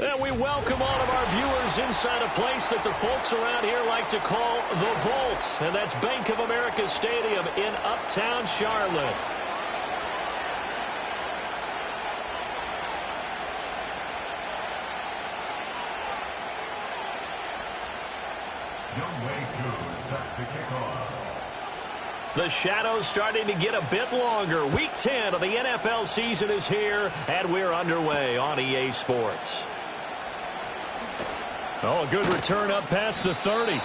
And we welcome all of our viewers inside a place that the folks around here like to call the Vault. And that's Bank of America Stadium in Uptown Charlotte. The shadows starting to get a bit longer. Week 10 of the NFL season is here, and we're underway on EA Sports. Oh, a good return up past the 30.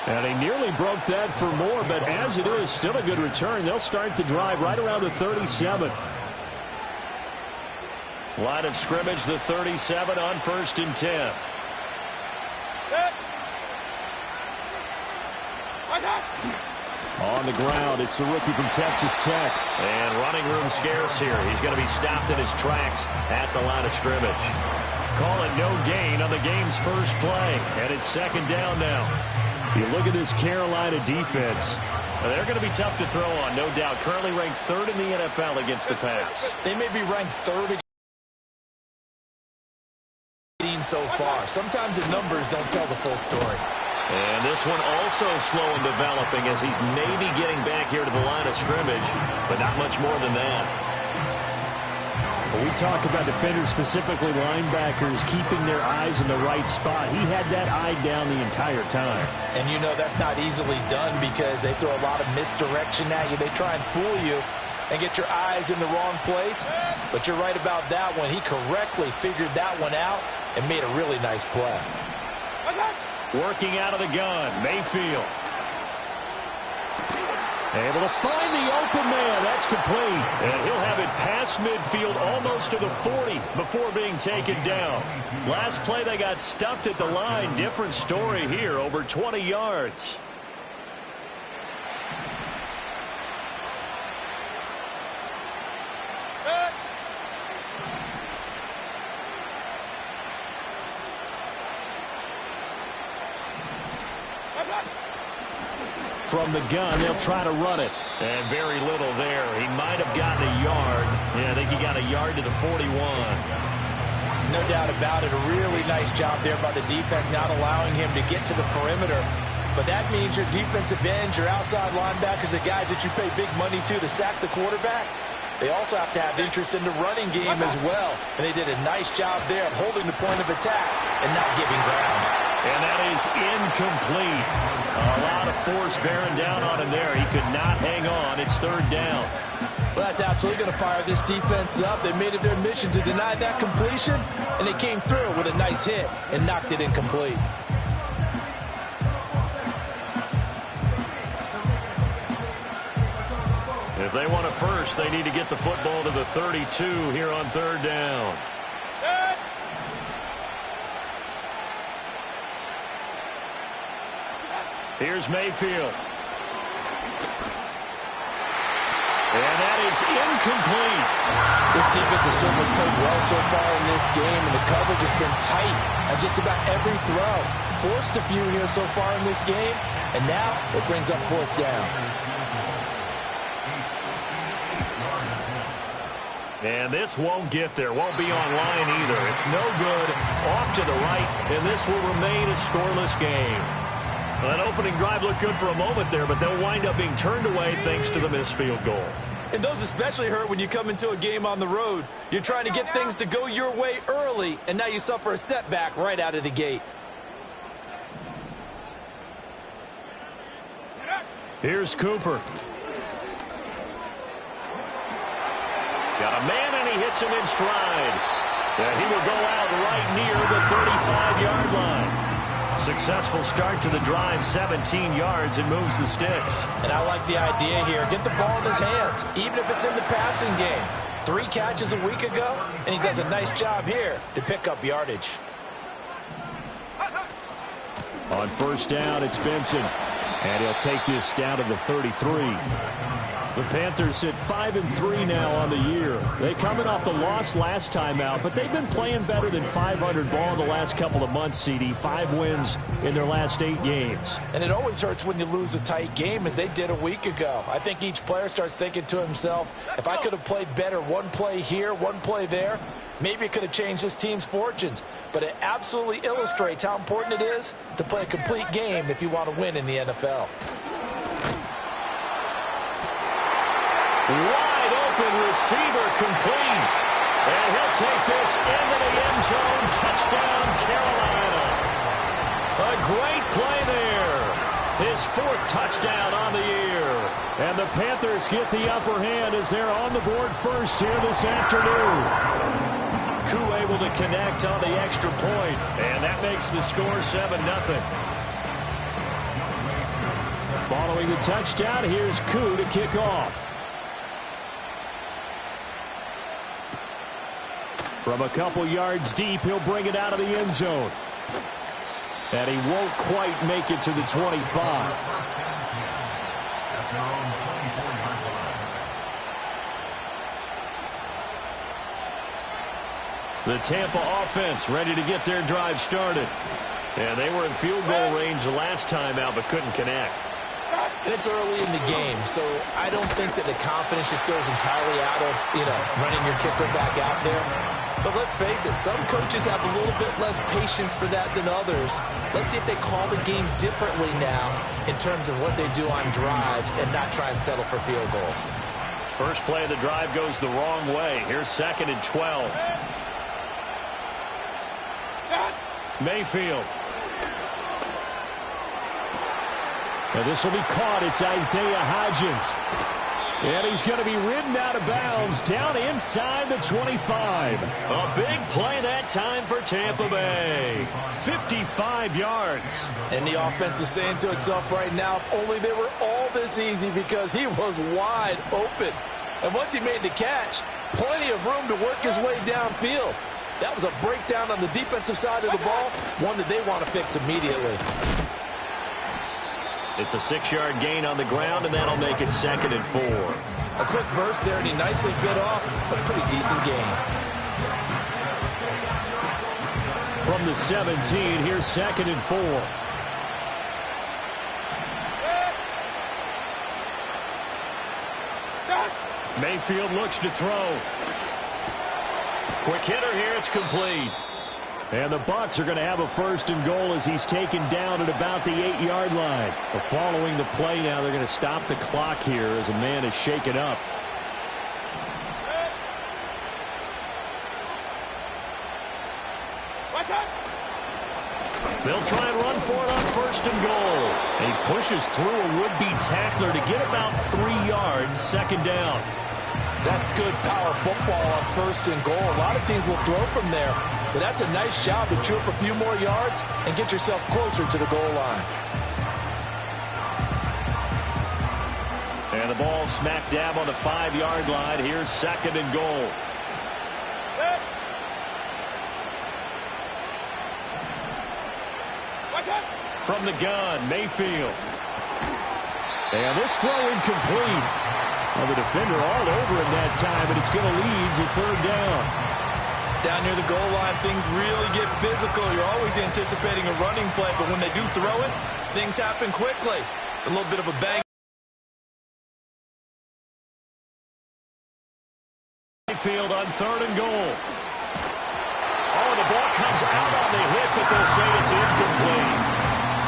And he nearly broke that for more, but as it is, still a good return. They'll start the drive right around the 37. Line of scrimmage, the 37 on 1st and 10. On the ground, it's a rookie from Texas Tech. And running room scarce here. He's going to be stopped in his tracks at the line of scrimmage. Calling no gain on the game's first play. And it's 2nd down now. You look at this Carolina defense. They're going to be tough to throw on, no doubt. Currently ranked 3rd in the NFL against the pass. They may be ranked 3rd so far. Sometimes the numbers don't tell the full story. And this one also slow in developing as he's maybe getting back here to the line of scrimmage, but not much more than that. When we talk about defenders, specifically linebackers, keeping their eyes in the right spot. He had that eye down the entire time. And you know that's not easily done because they throw a lot of misdirection at you. They try and fool you and get your eyes in the wrong place. But you're right about that one. He correctly figured that one out and made a really nice play. Working out of the gun, Mayfield. Able to find the open man. That's complete. And he'll have it past midfield almost to the 40 before being taken down. Last play, they got stuffed at the line. Different story here, over 20 yards. From the gun, they'll try to run it. And very little there. He might have gotten a yard. Yeah, I think he got a yard to the 41. No doubt about it. A really nice job there by the defense, not allowing him to get to the perimeter. But that means your defensive ends, your outside linebackers, the guys that you pay big money to sack the quarterback, they also have to have interest in the running game as well. And they did a nice job there of holding the point of attack and not giving ground. And that is incomplete. A lot of force bearing down on him there. He could not hang on. It's 3rd down. Well, that's absolutely going to fire this defense up. They made it their mission to deny that completion, and they came through with a nice hit and knocked it incomplete. If they want it first, they need to get the football to the 32 here on 3rd down. Here's Mayfield. And that is incomplete. This defense has certainly played well so far in this game, and the coverage has been tight on just about every throw. Forced a few here so far in this game, and now it brings up 4th down. And this won't get there, won't be online either. It's no good, off to the right, and this will remain a scoreless game. That opening drive looked good for a moment there, but they'll wind up being turned away thanks to the missed field goal. And those especially hurt when you come into a game on the road. You're trying to get things to go your way early, and now you suffer a setback right out of the gate. Here's Cooper. Got a man, and he hits him in stride. And he will go out right near the 35-yard line. Successful start to the drive, 17 yards, and moves the sticks. And I like the idea here. Get the ball in his hands, even if it's in the passing game. 3 catches a week ago, and he does a nice job here to pick up yardage. On first down, it's Benson. And he'll take this down to the 33. The Panthers sit 5-3 now on the year. They coming off the loss last time out, but they've been playing better than 500 ball in the last couple of months, CD. 5 wins in their last 8 games. And it always hurts when you lose a tight game, as they did a week ago. I think each player starts thinking to himself, if I could have played better one play here, one play there, maybe it could have changed this team's fortunes. But it absolutely illustrates how important it is to play a complete game if you want to win in the NFL. Wide open receiver complete. And he'll take this into the end zone. Touchdown, Carolina. A great play there. His 4th touchdown on the year. And the Panthers get the upper hand as they're on the board first here this afternoon. Koo able to connect on the extra point. And that makes the score 7-0. Following the touchdown, here's Koo to kick off. From a couple yards deep, he'll bring it out of the end zone. And he won't quite make it to the 25. The Tampa offense ready to get their drive started. And they were in field goal range the last time out, but couldn't connect. And it's early in the game, so I don't think that the confidence just goes entirely out of, running your kicker back out there. But let's face it, some coaches have a little bit less patience for that than others. Let's see if they call the game differently now in terms of what they do on drives and not try and settle for field goals. First play of the drive goes the wrong way. Here's 2nd and 12. Mayfield. And this will be caught. It's Isaiah Hodgins. And he's going to be ridden out of bounds down inside the 25. A big play that time for Tampa Bay. 55 yards. And the offense is saying to itself right now, if only they were all this easy, because he was wide open. And once he made the catch, plenty of room to work his way downfield. That was a breakdown on the defensive side of the ball, one that they want to fix immediately. It's a 6-yard gain on the ground, and that'll make it 2nd and 4. A quick burst there, and he nicely bit off a pretty decent gain. From the 17, here's 2nd and 4. Mayfield looks to throw. Quick hitter here, it's complete. And the Bucs are going to have a 1st and goal as he's taken down at about the 8-yard line. Following the play now, they're going to stop the clock here as a man is shaken up. They'll try and run for it on 1st and goal. And he pushes through a would-be tackler to get about 3 yards, 2nd down. That's good power football on 1st and goal. A lot of teams will throw from there, but that's a nice job to chew up a few more yards and get yourself closer to the goal line. And the ball smack dab on the 5-yard line. Here's 2nd and goal. From the gun, Mayfield. And this throw incomplete. Well, the defender all over him that time, but it's going to lead to 3rd down. Down near the goal line, things really get physical. You're always anticipating a running play, but when they do throw it, things happen quickly. A little bit of a bang. Mayfield on 3rd and goal. Oh, the ball comes out on the hit, but they'll say it's incomplete.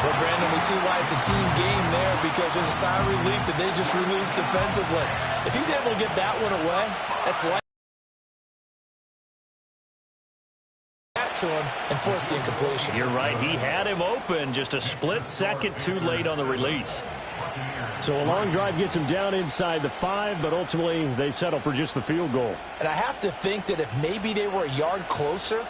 Well, Brandon, we see why it's a team game there, because there's a sigh of relief that they just released defensively. If he's able to get that one away, that's like that to him and force the incompletion. You're right. He had him open, just a split second too late on the release. So a long drive gets him down inside the 5, but ultimately they settle for just the field goal. And I have to think that if maybe they were a yard closer,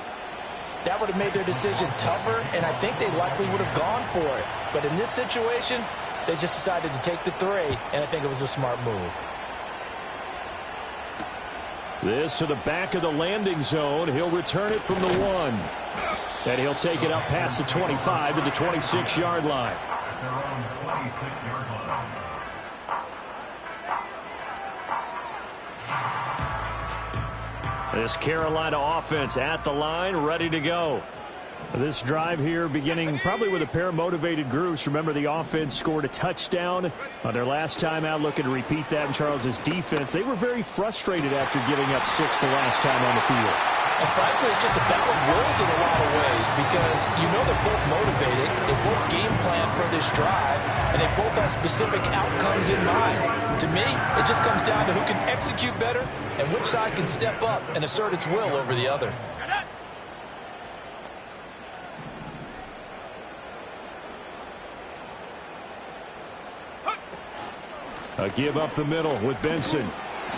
that would have made their decision tougher, and I think they likely would have gone for it. But in this situation, they just decided to take the 3, and I think it was a smart move. This to the back of the landing zone. He'll return it from the 1. And he'll take it up past the 25 to the 26-yard line. This Carolina offense at the line, ready to go. This drive here beginning probably with a pair of motivated groups. Remember, the offense scored a touchdown on their last time out, looking to repeat that in Charles's defense. They were very frustrated after giving up 6 the last time on the field. And frankly, it's just a battle of wills in a lot of ways, because you know they're both motivated, they both game plan for this drive, and they both have specific outcomes in mind. To me, it just comes down to who can execute better and which side can step up and assert its will over the other. A give up the middle with Benson.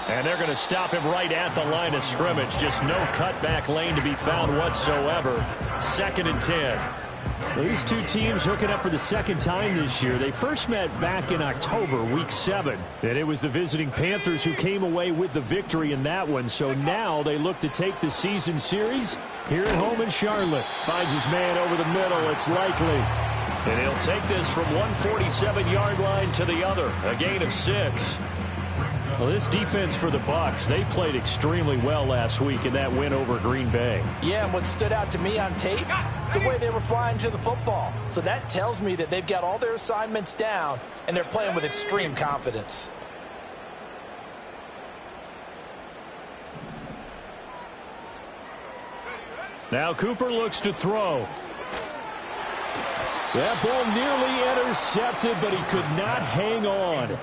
And they're going to stop him right at the line of scrimmage. Just no cutback lane to be found whatsoever. 2nd and 10. Well, these two teams hooking up for the second time this year. They first met back in October, week 7. And it was the visiting Panthers who came away with the victory in that one. So now they look to take the season series here at home in Charlotte. Finds his man over the middle. It's likely. And he'll take this from 147-yard line to the other. A gain of 6. Well, this defense for the Bucs, they played extremely well last week in that win over Green Bay. Yeah, and what stood out to me on tape, the way they were flying to the football. So that tells me that they've got all their assignments down, and they're playing with extreme confidence. Now Cooper looks to throw. That ball nearly intercepted, but he could not hang on.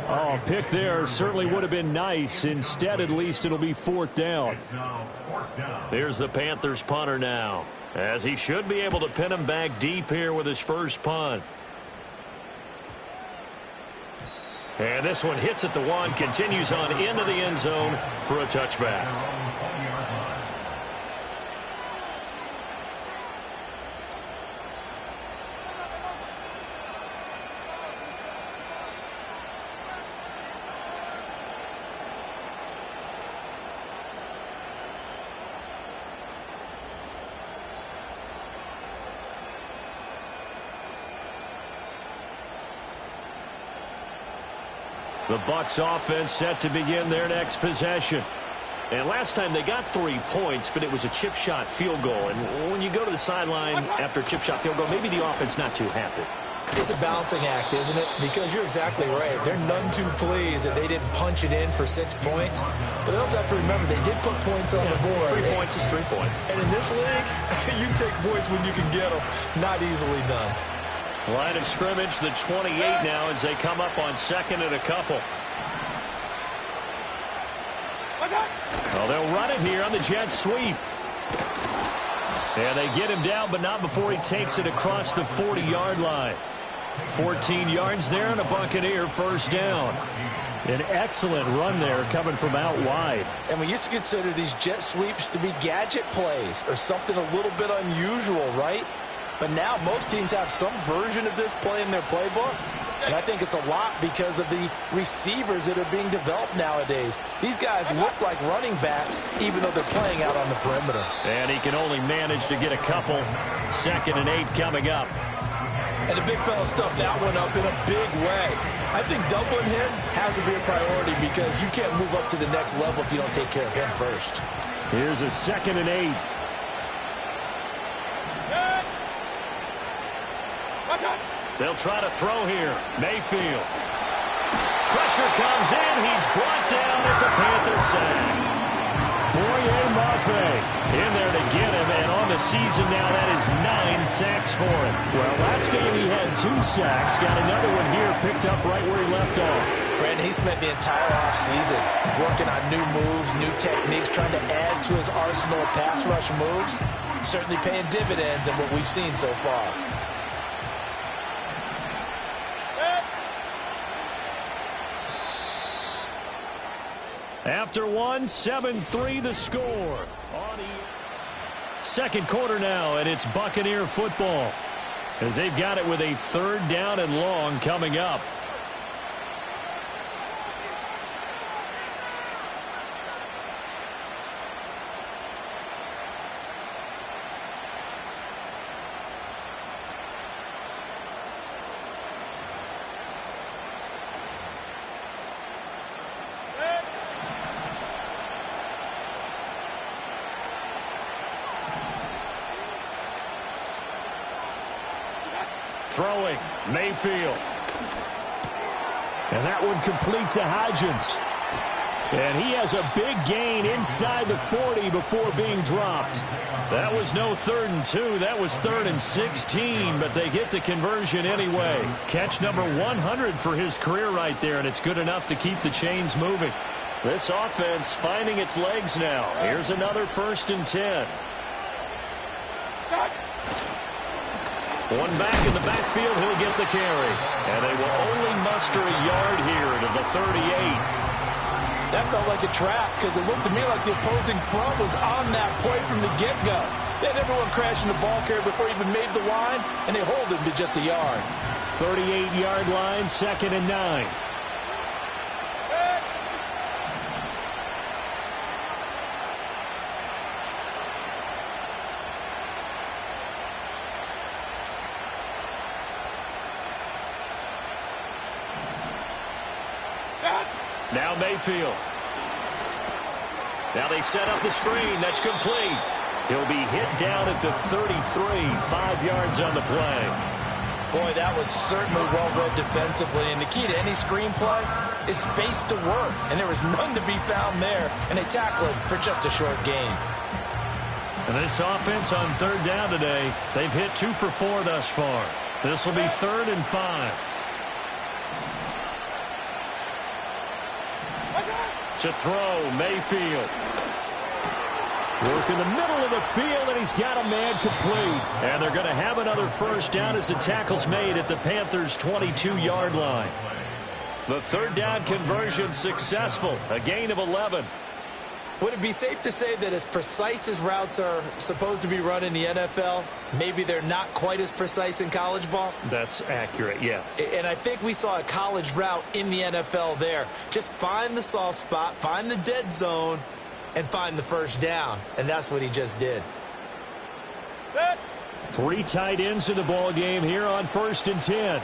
Oh, pick there certainly would have been nice. Instead, at least it'll be 4th down. Here's the Panthers punter now, as he should be able to pin him back deep here with his first punt. And this one hits at the 1, continues on into the end zone for a touchback. The Bucs offense set to begin their next possession. And last time they got 3 points, but it was a chip shot field goal. And when you go to the sideline after a chip shot field goal, maybe the offense not too happy. It's a balancing act, isn't it? Because you're exactly right. They're none too pleased that they didn't punch it in for 6 points. But they also have to remember they did put points on the board. 3 points is 3 points. And in this league, you take points when you can get them. Not easily done. Line of scrimmage, the 28 now as they come up on 2nd and a couple. Well, they'll run it here on the jet sweep. And they get him down, but not before he takes it across the 40-yard line. 14 yards there and a Buccaneer first down. An excellent run there coming from out wide. And we used to consider these jet sweeps to be gadget plays or something a little bit unusual, right? But now most teams have some version of this play in their playbook. And I think it's a lot because of the receivers that are being developed nowadays. These guys look like running backs even though they're playing out on the perimeter. And he can only manage to get a couple. 2nd and 8 coming up. And the big fella stuffed that one up in a big way. I think doubling him has to be a priority because you can't move up to the next level if you don't take care of him first. Here's a 2nd and 8. They'll try to throw here. Mayfield. Pressure comes in. He's brought down. It's a Panther sack. Boye Mafe in there to get him, and on the season now, that is 9 sacks for him. Well, last game he had 2 sacks. Got another one here, picked up right where he left off. Brandon, he spent the entire offseason working on new moves, new techniques, trying to add to his arsenal of pass rush moves. Certainly paying dividends in what we've seen so far. After one, 7-3 the score. Second quarter now, and it's Buccaneer football, as they've got it with a 3rd down and long coming up. Throwing, Mayfield. And that one complete to Hodgins. And he has a big gain inside the 40 before being dropped. That was no 3rd and 2. That was 3rd and 16, but they get the conversion anyway. Catch number 100 for his career right there, and it's good enough to keep the chains moving. This offense finding its legs now. Here's another 1st and 10. One back in the backfield, he'll get the carry. And they will only muster a yard here to the 38. That felt like a trap because it looked to me like the opposing front was on that play from the get-go. They had everyone crashing the ball carrier before he even made the line, and they hold him to just a yard. 38-yard line, 2nd and 9. Now Mayfield. Now they set up the screen. That's complete. He'll be hit down at the 33, 5 yards on the play. Boy, that was certainly well-read defensively. And the key to any screenplay is space to work. And there was none to be found there. And they tackle it for just a short gain. And this offense on 3rd down today, they've hit 2 for 4 thus far. This will be 3rd and 5. To throw, Mayfield. Work in the middle of the field, and he's got a man complete. And they're going to have another 1st down as the tackle's made at the Panthers' 22-yard line. The 3rd down conversion successful, a gain of 11. Would it be safe to say that as precise as routes are supposed to be run in the NFL, maybe they're not quite as precise in college ball? That's accurate, yeah. And I think we saw a college route in the NFL there. Just find the soft spot, find the dead zone, and find the 1st down. And that's what he just did. 3 tight ends in the ball game here on 1st and 10.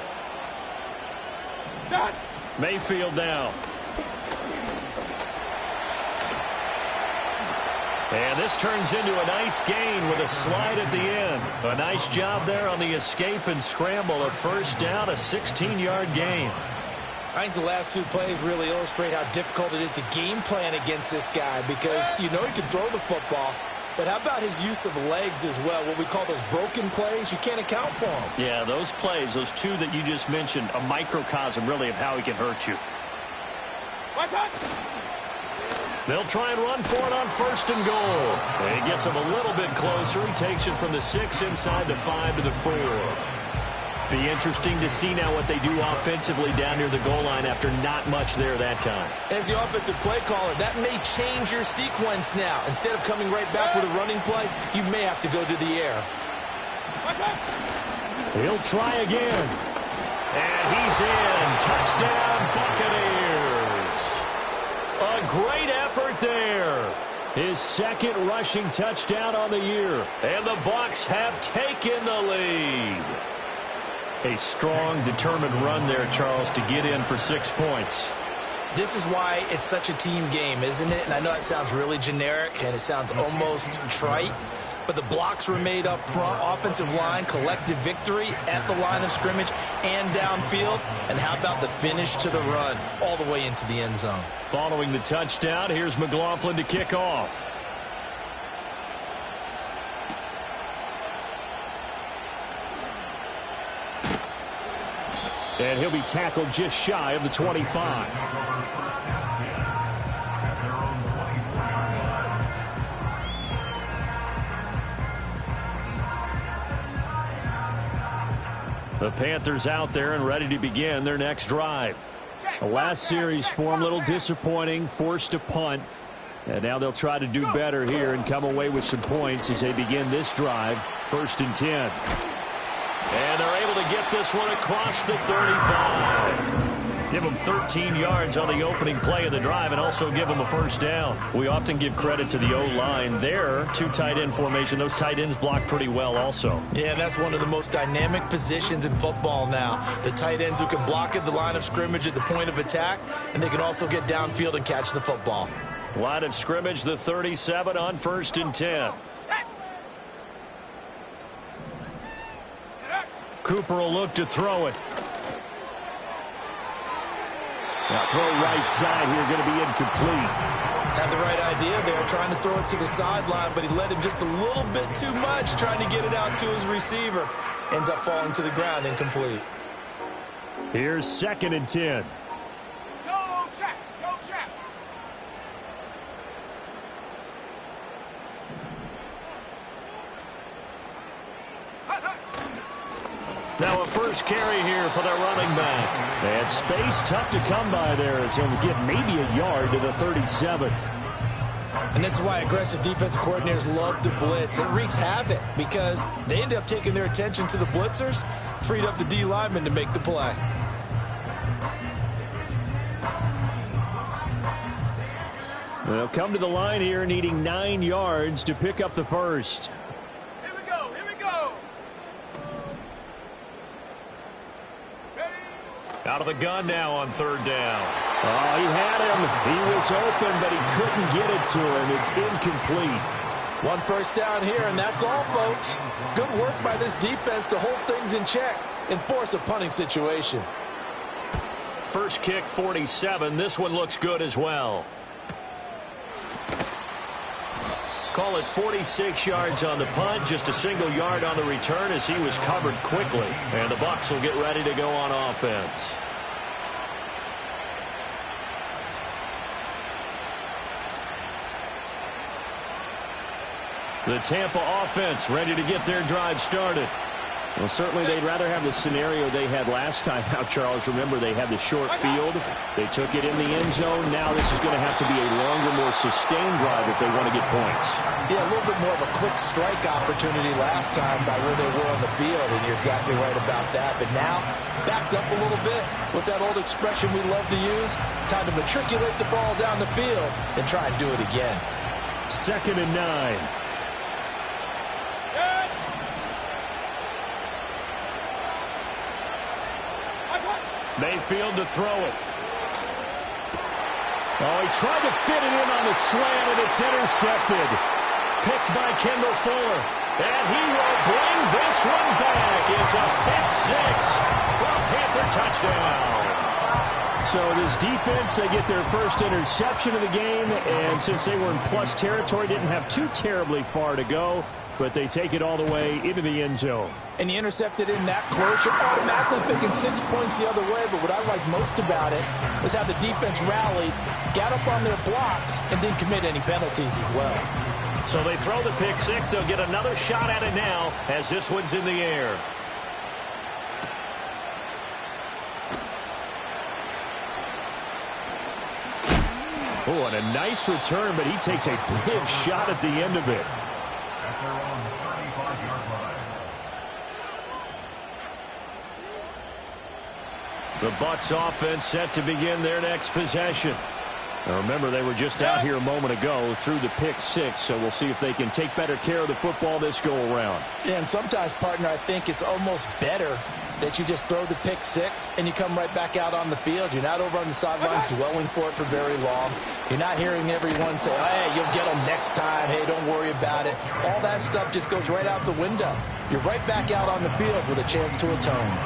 Mayfield now. And this turns into a nice gain with a slide at the end. A nice job there on the escape and scramble. A 1st down, a 16-yard gain. I think the last 2 plays really illustrate how difficult it is to game plan against this guy because you know he can throw the football, but how about his use of legs as well? What we call those broken plays, you can't account for them. Yeah, those plays, those 2 that you just mentioned, a microcosm really of how he can hurt you. They'll try and run for it on 1st and goal. And he gets him a little bit closer. He takes it from the 6 inside the 5 to the 4. Be interesting to see now what they do offensively down near the goal line after not much there that time. As the offensive play caller, that may change your sequence now. Instead of coming right back with a running play, you may have to go to the air. He'll try again. And he's in. Touchdown, Buccaneers. A great effort there. His 2nd rushing touchdown on the year. And the Bucs have taken the lead. A strong, determined run there, Charles, to get in for 6 points. This is why it's such a team game, isn't it? And I know that sounds really generic and it sounds almost trite, but the blocks were made up front, offensive line, collective victory at the line of scrimmage and downfield. And how about the finish to the run all the way into the end zone? Following the touchdown, here's McLaughlin to kick off. And he'll be tackled just shy of the 25. The Panthers out there and ready to begin their next drive. The last series for them, a little disappointing, forced a punt. And now they'll try to do better here and come away with some points as they begin this drive. 1st and 10. And they're able to get this one across the 35. Give them 13 yards on the opening play of the drive and also give them a first down. We often give credit to the O-line there. 2 tight end formation. Those tight ends block pretty well also. Yeah, that's one of the most dynamic positions in football now. The tight ends who can block at the line of scrimmage at the point of attack, and they can also get downfield and catch the football. Line of scrimmage, the 37 on 1st and 10. Cooper will look to throw it. Now throw right side here, going to be incomplete. Had the right idea there, trying to throw it to the sideline, but he let him just a little bit too much, trying to get it out to his receiver. Ends up falling to the ground, incomplete. Here's 2nd and 10. Go, Jack! Go, Jack! Now a first carry here for their running back. And space tough to come by there as he'll get maybe a yard to the 37. And this is why aggressive defense coordinators love to blitz. It wreaks havoc because they end up taking their attention to the blitzers, freed up the D lineman to make the play. They'll come to the line here needing 9 yards to pick up the first. Here we go! Here we go! Out of the gun now on 3rd down. Oh, he had him. He was open, but he couldn't get it to him. It's incomplete. 1 first down here, and that's all, folks. Good work by this defense to hold things in check and force a punting situation. First kick, 47. This one looks good as well. Call it 46 yards on the punt, just a single yard on the return as he was covered quickly. And the Bucs will get ready to go on offense. The Tampa offense ready to get their drive started. Well, certainly they'd rather have the scenario they had last time out, Charles. Remember, they had the short field. They took it in the end zone. Now this is going to have to be a longer, more sustained drive if they want to get points. Yeah, a little bit more of a quick strike opportunity last time by where they were on the field, and you're exactly right about that. But now, backed up a little bit. What's that old expression we love to use? Time to matriculate the ball down the field and try and do it again. 2nd and 9. Mayfield to throw it. Oh, he tried to fit it in on the slant, and it's intercepted. Picked by Kendall Fuller. And he will bring this one back. It's a pick 6 for a Panther touchdown. So this defense, they get their first interception of the game, and since they were in plus territory, didn't have too terribly far to go, but they take it all the way into the end zone. And you intercepted in that close, you're automatically thinking 6 points the other way, but what I like most about it was how the defense rallied, got up on their blocks, and didn't commit any penalties as well. So they throw the pick 6. They'll get another shot at it now as this one's in the air. Oh, and a nice return, but he takes a big shot at the end of it. The Bucs offense set to begin their next possession. Now remember, they were just out here a moment ago through the pick 6, so we'll see if they can take better care of the football this go-around. Yeah, and sometimes, partner, I think it's almost better that you just throw the pick 6 and you come right back out on the field. You're not over on the sidelines dwelling for it for very long. You're not hearing everyone say, hey, you'll get them next time. Hey, don't worry about it. All that stuff just goes right out the window. You're right back out on the field with a chance to atone.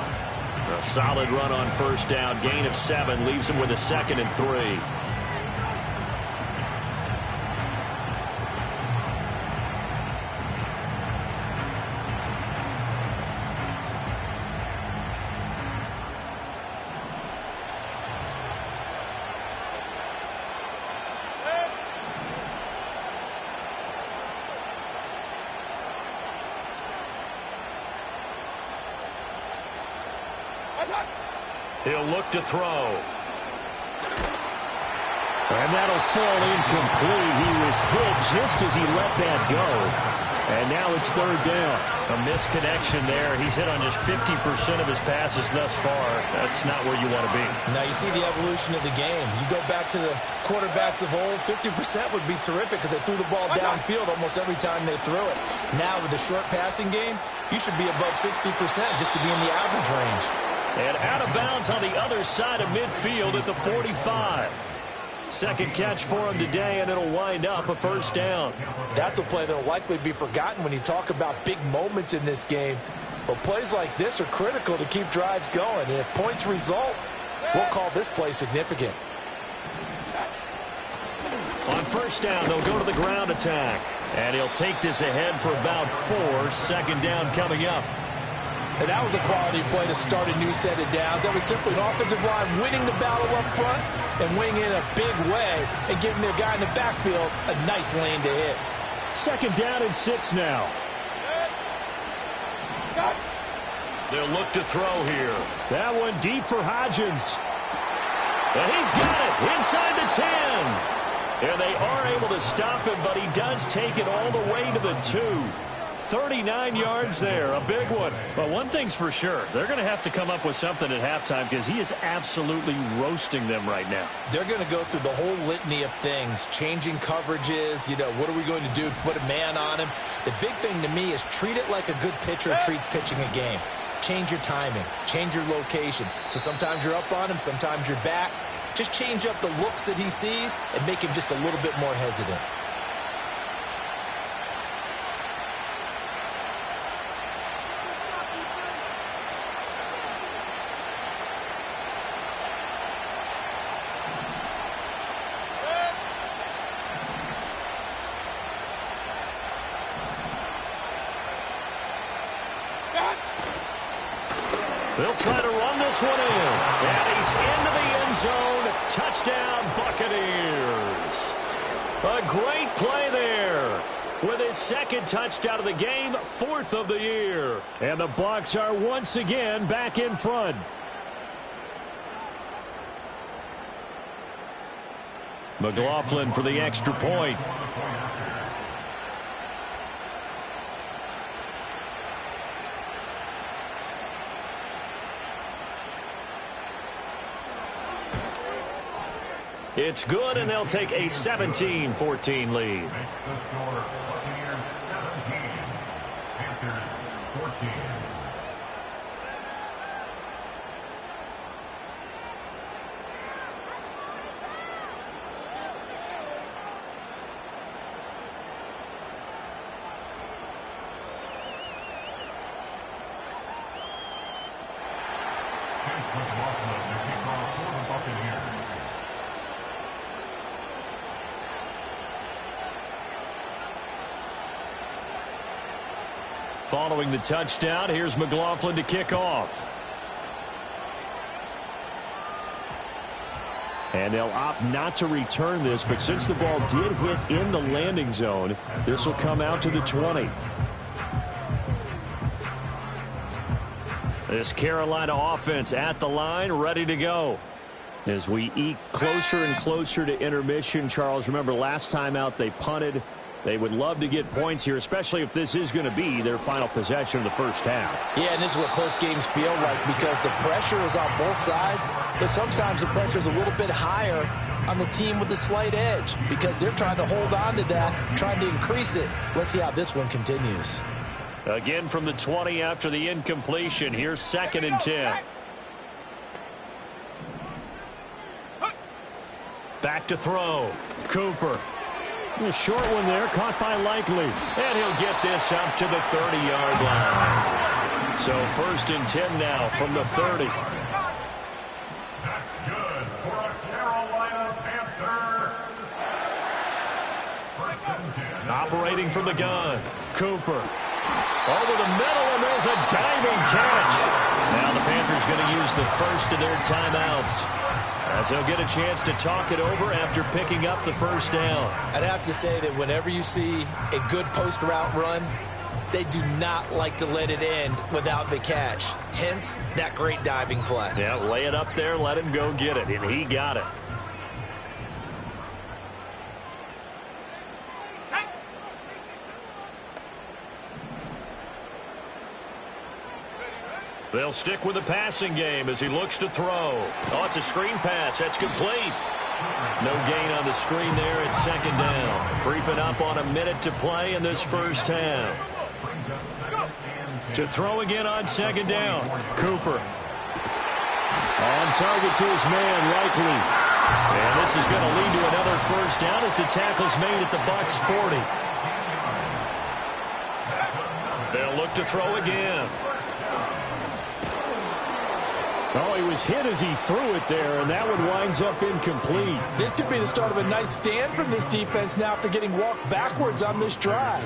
A solid run on first down. Gain of 7 leaves them with a 2nd and 3. He'll look to throw. And that'll fall incomplete. He was hit just as he let that go. And now it's third down. A misconnection there. He's hit on just 50% of his passes thus far. That's not where you want to be. Now you see the evolution of the game. You go back to the quarterbacks of old, 50% would be terrific because they threw the ball downfield almost every time they threw it. Now with the short passing game, you should be above 60% just to be in the average range. And out of bounds on the other side of midfield at the 45. Second catch for him today, and it'll wind up a first down. That's a play that will likely be forgotten when you talk about big moments in this game. But plays like this are critical to keep drives going. And if points result, we'll call this play significant. On first down, they'll go to the ground attack. And he'll take this ahead for about 4. Second down coming up. And that was a quality play to start a new set of downs. That was simply an offensive line winning the battle up front and winning in a big way and giving their guy in the backfield a nice lane to hit. Second down and 6 now. They'll look to throw here. That one deep for Hodgins. And he's got it inside the 10. And they are able to stop him, but he does take it all the way to the 2. 39 yards there, a big one. Well, one thing's for sure. They're going to have to come up with something at halftime because he is absolutely roasting them right now. They're going to go through the whole litany of things, changing coverages, what are we going to do to put a man on him? The big thing to me is treat it like a good pitcher treats pitching a game. Change your timing, change your location. So sometimes you're up on him, sometimes you're back. Just change up the looks that he sees and make him just a little bit more hesitant. They'll try to run this one in. And he's into the end zone. Touchdown, Buccaneers. A great play there. With his second touchdown of the game, 4th of the year. And the Bucs are once again back in front. McLaughlin for the extra point. It's good, and they'll take a 17-14 lead. Buccaneers 17, Panthers 14. Chase McLaughlin to kick off for the Buccaneers. Following the touchdown, here's McLaughlin to kick off. And they'll opt not to return this, but since the ball did hit in the landing zone, this will come out to the 20. This Carolina offense at the line, ready to go. As we eke closer and closer to intermission, Charles, remember last time out they punted. They would love to get points here, especially if this is going to be their final possession of the first half. Yeah, and this is what close games feel like because the pressure is on both sides, but sometimes the pressure is a little bit higher on the team with the slight edge because they're trying to hold on to that, trying to increase it. Let's see how this one continues. Again from the 20 after the incompletion. Here's 2nd and 10. Back to throw. Cooper. A short one there, caught by Likely. And he'll get this up to the 30-yard line. So 1st and 10 now from the 30. That's good for a Carolina Panther. 1st and 10. Operating from the gun. Cooper. Over the middle, and there's a diving catch. Now the Panthers going to use the first of their timeouts, as they'll get a chance to talk it over after picking up the first down. I'd have to say that whenever you see a good post route run, they do not like to let it end without the catch. Hence, that great diving play. Yeah, lay it up there, let him go get it, and he got it. They'll stick with the passing game as he looks to throw. Oh, it's a screen pass. That's complete. No gain on the screen there. It's second down. Creeping up on a minute to play in this first half. To throw again on second down. Cooper. On target to his man, Likely. And this is going to lead to another first down as the tackle's made at the Bucs 40. They'll look to throw again. Oh, he was hit as he threw it there, and that one winds up incomplete. This could be the start of a nice stand from this defense now after getting walked backwards on this drive.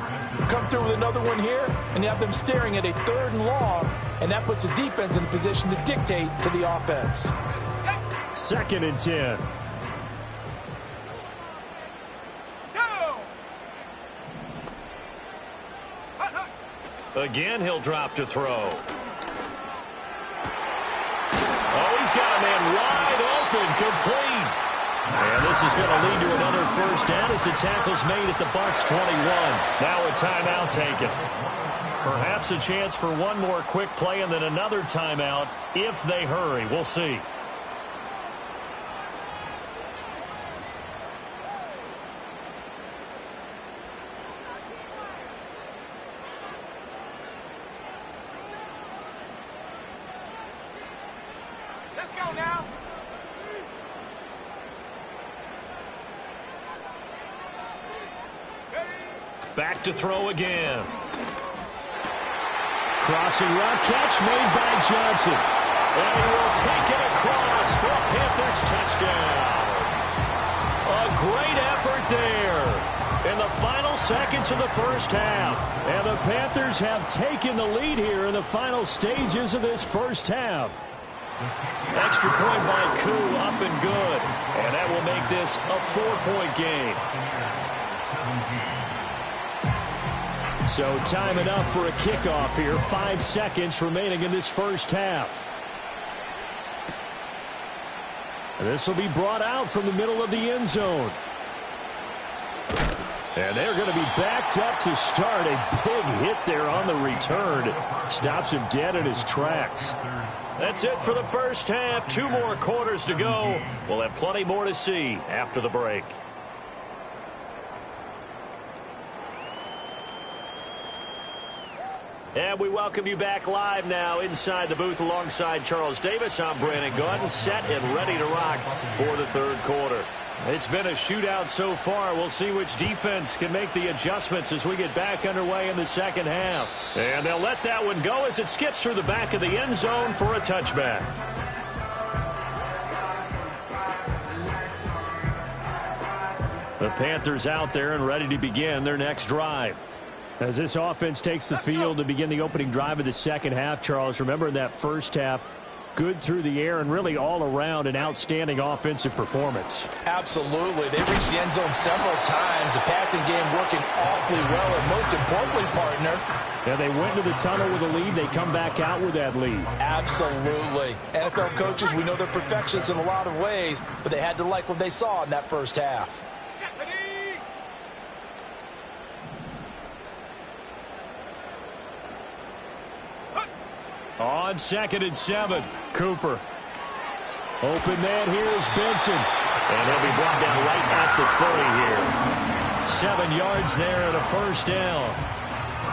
Come through with another one here, and you have them staring at a 3rd and long, and that puts the defense in position to dictate to the offense. 2nd and 10. Again, he'll drop to throw. Oh, he's got a man wide open, complete. And this is going to lead to another first down as the tackle's made at the Bucs 21. Now a timeout taken. Perhaps a chance for one more quick play and then another timeout if they hurry. We'll see. Let's go now. Back to throw again. Crossing route catch made by Johnson. And he will take it across for a Panthers touchdown. A great effort there in the final seconds of the first half. And the Panthers have taken the lead here in the final stages of this first half. Extra point by Koo, up and good. And that will make this a 4-point game. So time enough for a kickoff here. 5 seconds remaining in this first half. This will be brought out from the middle of the end zone. And they're going to be backed up to start. A big hit there on the return. Stops him dead in his tracks. That's it for the first half. 2 more quarters to go. We'll have plenty more to see after the break. And we welcome you back live now inside the booth alongside Charles Davis. I'm Brandon Gaudin, set and ready to rock for the 3rd quarter. It's been a shootout so far. We'll see which defense can make the adjustments as we get back underway in the second half. And they'll let that one go as it skips through the back of the end zone for a touchback. The Panthers out there and ready to begin their next drive. As this offense takes the field to begin the opening drive of the second half, Charles, remember in that first half, good through the air and really all around an outstanding offensive performance. Absolutely. They reached the end zone several times. The passing game working awfully well, and most importantly, partner. Yeah, they went into the tunnel with a lead. They come back out with that lead. Absolutely. NFL coaches, we know they're perfectionists in a lot of ways, but they had to like what they saw in that first half. On 2nd and 7, Cooper. Open man here is Benson. And he'll be brought down right at the 30 here. 7 yards there and a first down.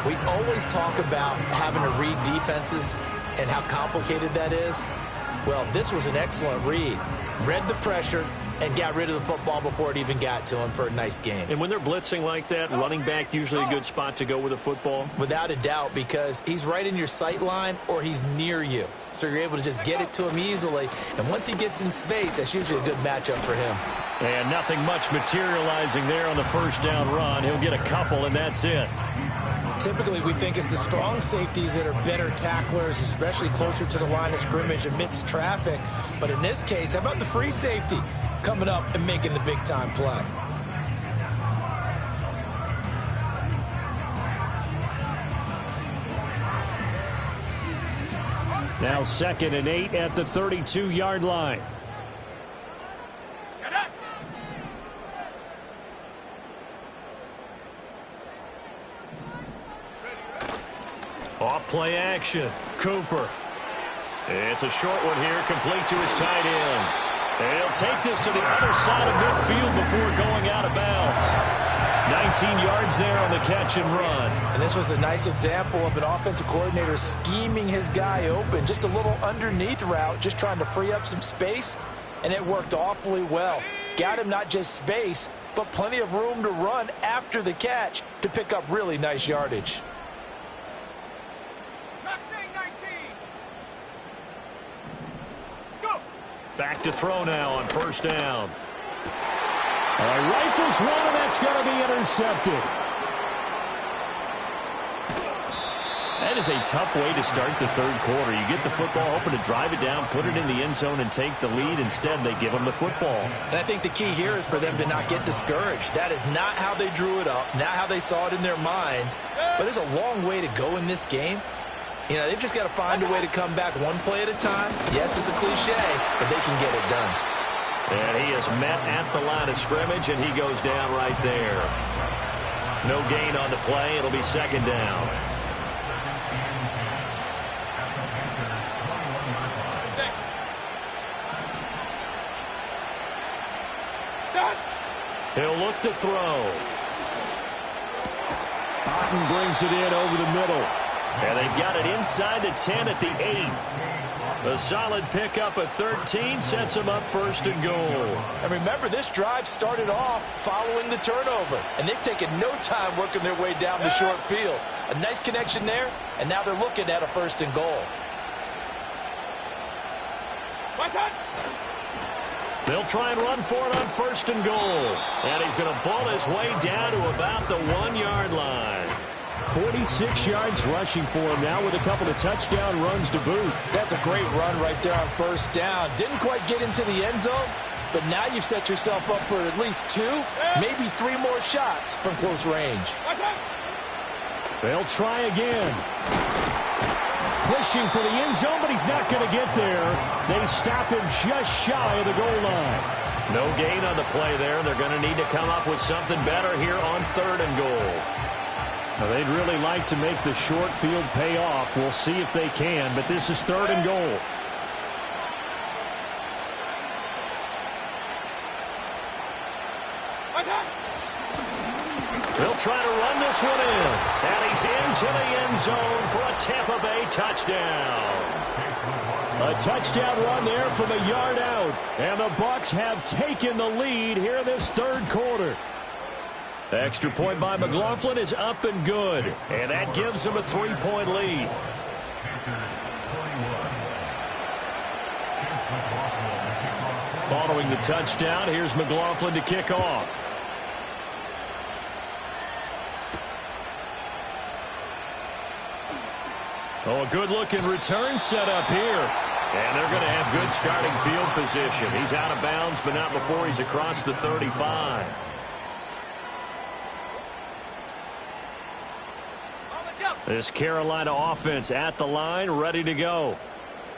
We always talk about having to read defenses and how complicated that is. Well, this was an excellent read. Read the pressure and got rid of the football before it even got to him for a nice game. And when they're blitzing like that, running back usually a good spot to go with the football? Without a doubt, because he's right in your sight line or he's near you. So you're able to just get it to him easily. And once he gets in space, that's usually a good matchup for him. And nothing much materializing there on the first down run. He'll get a couple, and that's it. Typically, we think it's the strong safeties that are better tacklers, especially closer to the line of scrimmage amidst traffic. But in this case, how about the free safety coming up and making the big-time play? Now 2nd and 8 at the 32-yard line. Off play action. Cooper. It's a short one here, complete to his tight end. And he'll take this to the other side of midfield before going out of bounds. 19 yards there on the catch and run. And this was a nice example of an offensive coordinator scheming his guy open. Just a little underneath route, just trying to free up some space, and it worked awfully well. Got him not just space, but plenty of room to run after the catch to pick up really nice yardage. Back to throw now on 1st down. Rifles one, and that's going to be intercepted. That is a tough way to start the 3rd quarter. You get the football, hoping to drive it down, put it in the end zone, and take the lead. Instead, they give them the football. And I think the key here is for them to not get discouraged. That is not how they drew it up, not how they saw it in their minds. But there's a long way to go in this game. You know, they've just got to find a way to come back one play at a time. Yes, it's a cliche, but they can get it done. And he is met at the line of scrimmage, and he goes down right there. No gain on the play. It'll be 2nd down. He'll look to throw. Otten brings it in over the middle. And they've got it inside the 10 at the 8. A solid pickup at 13 sets them up 1st and goal. And remember, this drive started off following the turnover, and they've taken no time working their way down the short field. A nice connection there, and now they're looking at a 1st and goal. They'll try and run for it on 1st and goal. And he's going to ball his way down to about the 1-yard line. 46 yards rushing for him now with a couple of touchdown runs to boot. That's a great run right there on 1st down. Didn't quite get into the end zone, but now you've set yourself up for at least 2, maybe 3 more shots from close range. They'll try again. Pushing for the end zone, but he's not going to get there. They stop him just shy of the goal line. No gain on the play there. They're going to need to come up with something better here on 3rd and goal. Now, they'd really like to make the short field pay off. We'll see if they can, but this is 3rd and goal. They'll try to run this one in. And he's into the end zone for a Tampa Bay touchdown. A touchdown run there from a yard out. And the Bucs have taken the lead here in this 3rd quarter. Extra point by McLaughlin is up and good. And that gives them a 3-point lead. Following the touchdown, here's McLaughlin to kick off. Oh, a good-looking return set up here. And they're going to have good starting field position. He's out of bounds, but not before he's across the 35. This Carolina offense at the line, ready to go.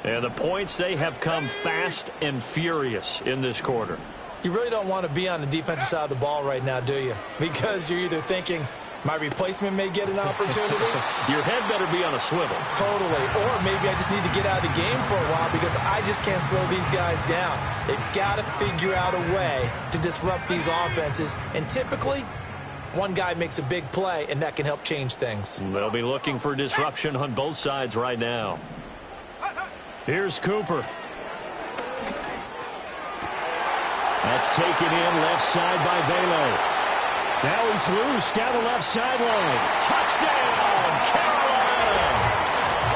And the points, they have come fast and furious in this quarter. You really don't want to be on the defensive side of the ball right now, do you? Because you're either thinking, my replacement may get an opportunity. Your head better be on a swivel. Totally. Or maybe I just need to get out of the game for a while because I just can't slow these guys down. They've got to figure out a way to disrupt these offenses. And typically, one guy makes a big play, and that can help change things. They'll be looking for disruption on both sides right now. Here's Cooper. That's taken in left side by Velo. Now he's loose down the left sideline. Touchdown, Carolina!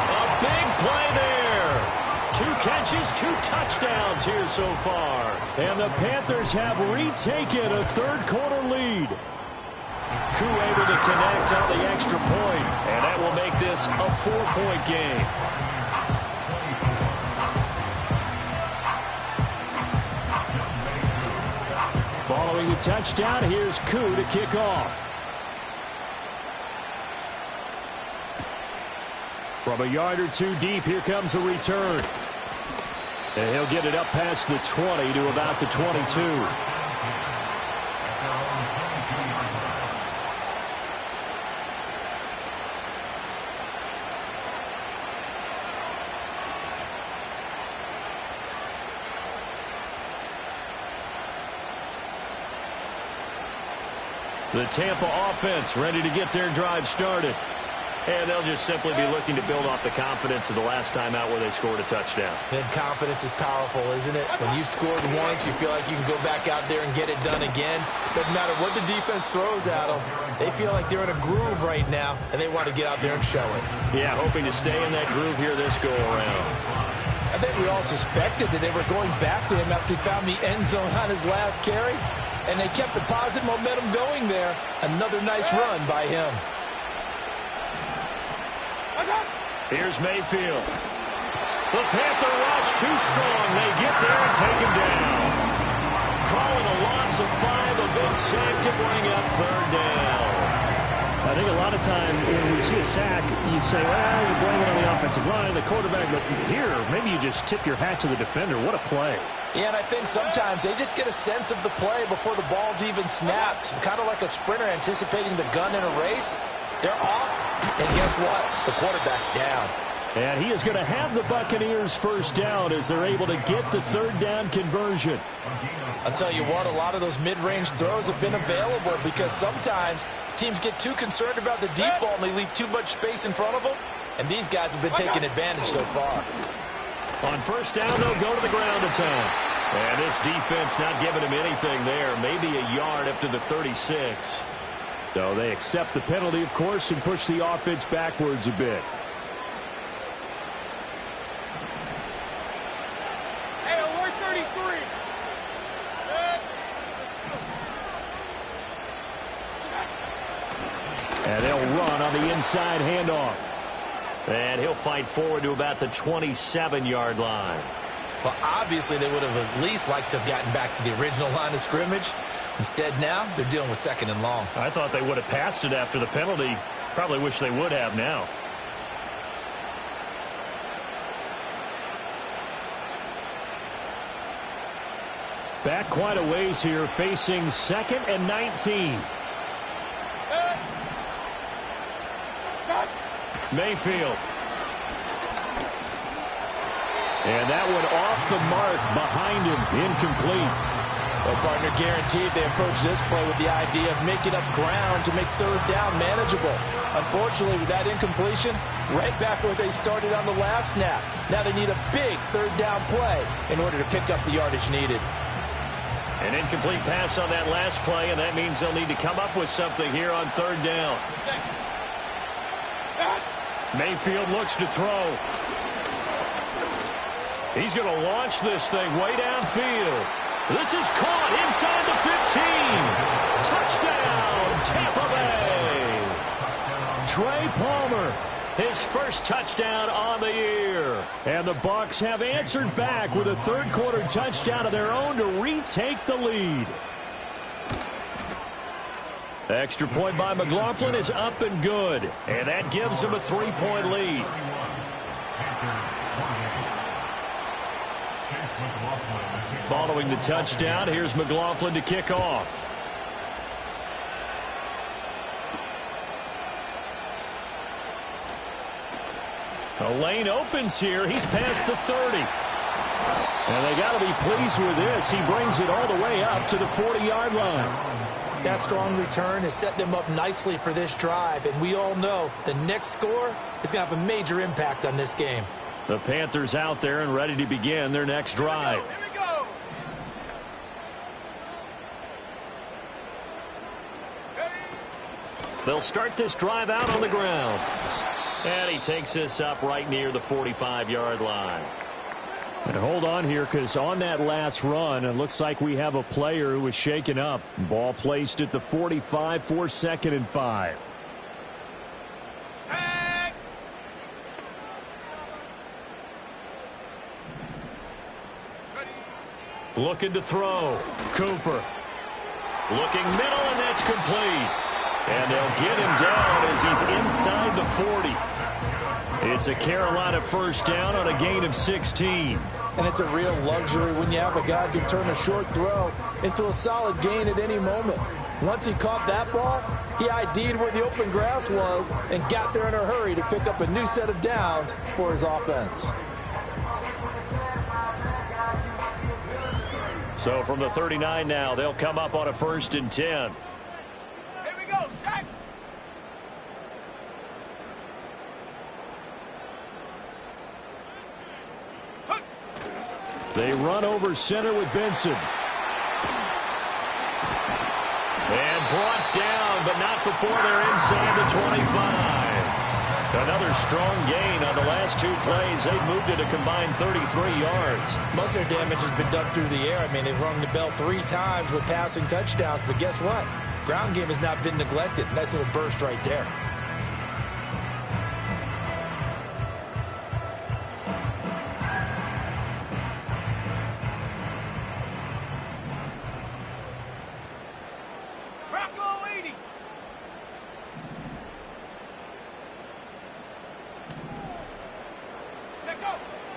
A big play there. 2 catches, 2 touchdowns here so far. And the Panthers have retaken a 3rd quarter lead. Koo able to connect on the extra point, and that will make this a 4-point game. Following the touchdown, here's Koo to kick off. From a yard or two deep, here comes the return. And he'll get it up past the 20 to about the 22. The Tampa offense ready to get their drive started. And they'll just simply be looking to build off the confidence of the last time out where they scored a touchdown. And confidence is powerful, isn't it? When you've scored once, you feel like you can go back out there and get it done again. Doesn't matter what the defense throws at them. They feel like they're in a groove right now, and they want to get out there and show it. Yeah, hoping to stay in that groove here this go-around. I think we all suspected that they were going back to him after he found the end zone on his last carry. And they kept the positive momentum going there. Another nice run by him. Here's Mayfield. The Panther rush too strong. They get there and take him down. Calling a loss of 5, a big sack to bring up third down. I think a lot of time when we see a sack, you say, well, you blame it on the offensive line, the quarterback, but here, maybe you just tip your hat to the defender. What a play. Yeah, and I think sometimes they just get a sense of the play before the ball's even snapped. Kind of like a sprinter anticipating the gun in a race. They're off, and guess what? The quarterback's down. And he is going to have the Buccaneers first down as they're able to get the third down conversion. I'll tell you what, a lot of those mid-range throws have been available because sometimes teams get too concerned about the deep ball and they leave too much space in front of them, and these guys have been taking advantage so far. On first down, they'll go to the ground attack. And this defense not giving him anything there. Maybe a yard up to the 36. So they accept the penalty, of course, and push the offense backwards a bit. Hey, alert 33. And they'll run on the inside handoff. And he'll fight forward to about the 27-yard line. Well, obviously they would have at least liked to have gotten back to the original line of scrimmage. Instead now, they're dealing with second and long. I thought they would have passed it after the penalty. Probably wish they would have now. Back quite a ways here, facing 2nd and 19. Mayfield. And that one off the mark behind him, incomplete. Well, partner, guaranteed they approach this play with the idea of making up ground to make third down manageable. Unfortunately, with that incompletion, right back where they started on the last snap. Now they need a big third down play in order to pick up the yardage needed. An incomplete pass on that last play, and that means they'll need to come up with something here on third down. Mayfield looks to throw. He's going to launch this thing way downfield. This is caught inside the 15. Touchdown, Tampa Bay. Trey Palmer, his first touchdown on the year. And the Bucs have answered back with a third-quarter touchdown of their own to retake the lead. Extra point by McLaughlin is up and good. And that gives them a 3-point lead. Following the touchdown, here's McLaughlin to kick off. The lane opens here. He's past the 30. And they got to be pleased with this. He brings it all the way up to the 40-yard line. That strong return has set them up nicely for this drive, and we all know the next score is going to have a major impact on this game. The Panthers out there and ready to begin their next drive. Here we go. They'll start this drive out on the ground. And he takes this up right near the 45-yard line. And hold on here, because on that last run, it looks like we have a player who was shaken up. Ball placed at the 45 for 2nd and 5. Sack. Looking to throw. Cooper. Looking middle, and that's complete. And they'll get him down as he's inside the 40. It's a Carolina first down on a gain of 16. And it's a real luxury when you have a guy who can turn a short throw into a solid gain at any moment. Once he caught that ball, he ID'd where the open grass was and got there in a hurry to pick up a new set of downs for his offense. So from the 39 now, they'll come up on a 1st and 10. Here we go, sack. They run over center with Benson. And brought down, but not before they're inside the 25. Another strong gain on the last 2 plays. They've moved it a combined 33 yards. Most of their damage has been done through the air. I mean, they've rung the bell 3 times with passing touchdowns, but guess what? Ground game has not been neglected. Nice little burst right there.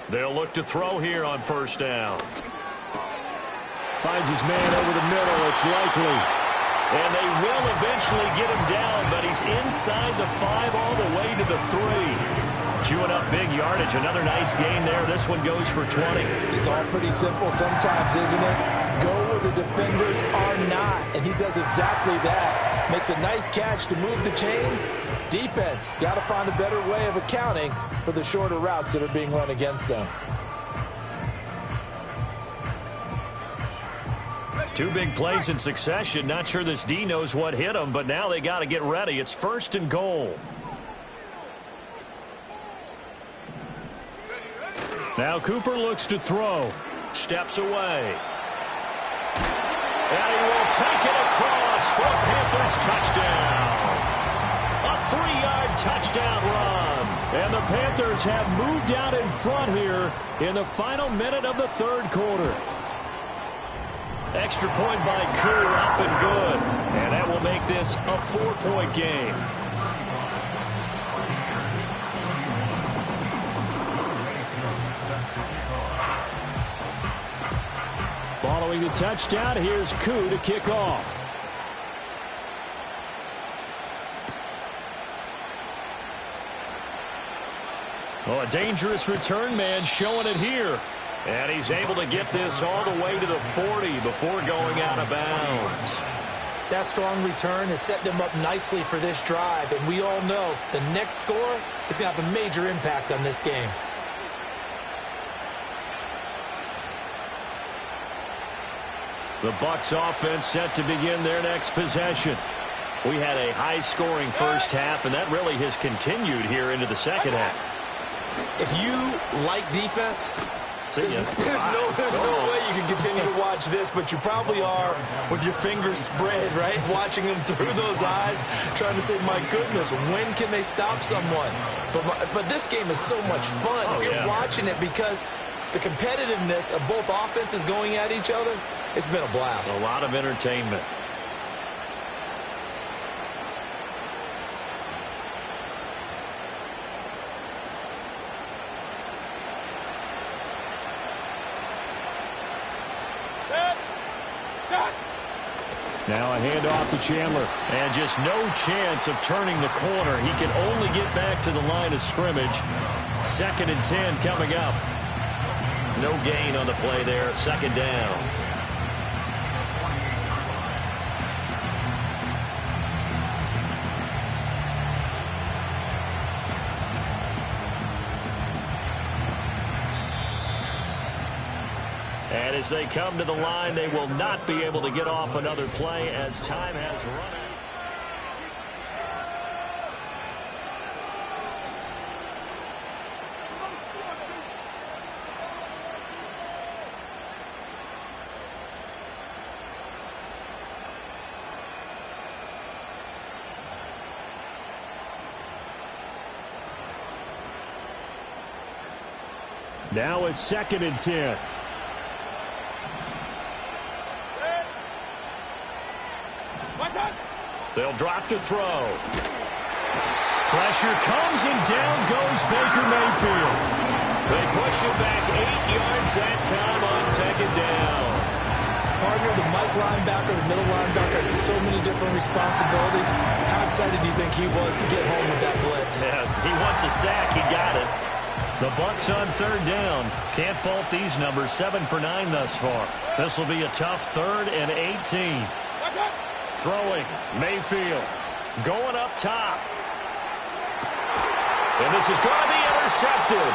They'll look to throw here on 1st down. Finds his man over the middle. It's likely. And they will eventually get him down, but he's inside the 5 all the way to the 3. Chewing up big yardage. Another nice gain there. This one goes for 20. It's all pretty simple sometimes, isn't it? Go where the defenders are not, and he does exactly that. Makes a nice catch to move the chains. Defense got to find a better way of accounting for the shorter routes that are being run against them. 2 big plays in succession. Not sure this D knows what hit him, but now they got to get ready. It's 1st and goal. Now Cooper looks to throw. Steps away. And he will take it across for a Panthers touchdown. A 3-yard touchdown run. And the Panthers have moved out in front here in the final minute of the 3rd quarter. Extra point by Koo, up and good. And that will make this a 4-point game. Following the touchdown, here's Koo to kick off. Oh, a dangerous return man showing it here. And he's able to get this all the way to the 40 before going out of bounds. That strong return has set them up nicely for this drive, and we all know the next score is going to have a major impact on this game. The Bucs offense set to begin their next possession. We had a high-scoring first half, and that really has continued here into the second half. If you like defense, there's no way you can continue to watch this, but you probably are with your fingers spread, right? Watching them through those eyes, trying to say, my goodness, when can they stop someone? But this game is so much fun if you're watching it, because the competitiveness of both offenses going at each other, it's been a blast. A lot of entertainment. Now a handoff to Chandler. And just no chance of turning the corner. He can only get back to the line of scrimmage. 2nd and 10 coming up. No gain on the play there. 2nd down. And as they come to the line, they will not be able to get off another play as time has run out. Now it's 2nd and 10. They'll drop to throw. Pressure comes, and down goes Baker Mayfield. They push him back 8 yards that time on second down. Partner, the Mike linebacker, the middle linebacker has so many different responsibilities. How excited do you think he was to get home with that blitz? Yeah, he wants a sack. He got it. The Bucs on third down. Can't fault these numbers. 7 for 9 thus far. This will be a tough 3rd and 18. Throwing, Mayfield. Going up top. And this is going to be intercepted.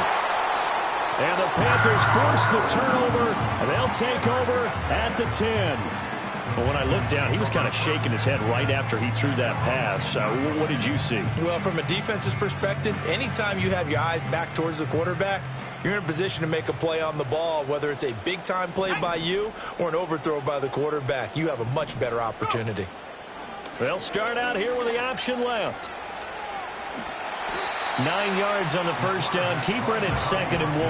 And the Panthers force the turnover. They'll take over at the 10. But when I looked down, he was kind of shaking his head right after he threw that pass. What did you see? Well, from a defense's perspective, anytime you have your eyes back towards the quarterback, you're in a position to make a play on the ball, whether it's a big-time play by you or an overthrow by the quarterback. You have a much better opportunity. They'll start out here with the option left. 9 yards on the first down. Keeper in it's 2nd and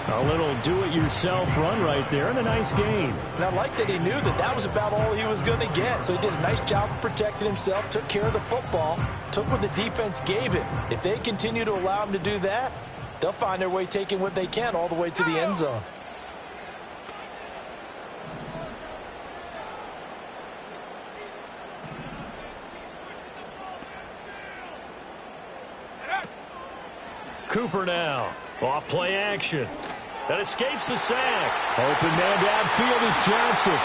1. A little do-it-yourself run right there and a nice gain. And I like that he knew that that was about all he was going to get. So he did a nice job of protecting himself, took care of the football, took what the defense gave him. If they continue to allow him to do that, they'll find their way taking what they can all the way to the end zone. Cooper now. Off play action. That escapes the sack. Open man downfield is Johnson.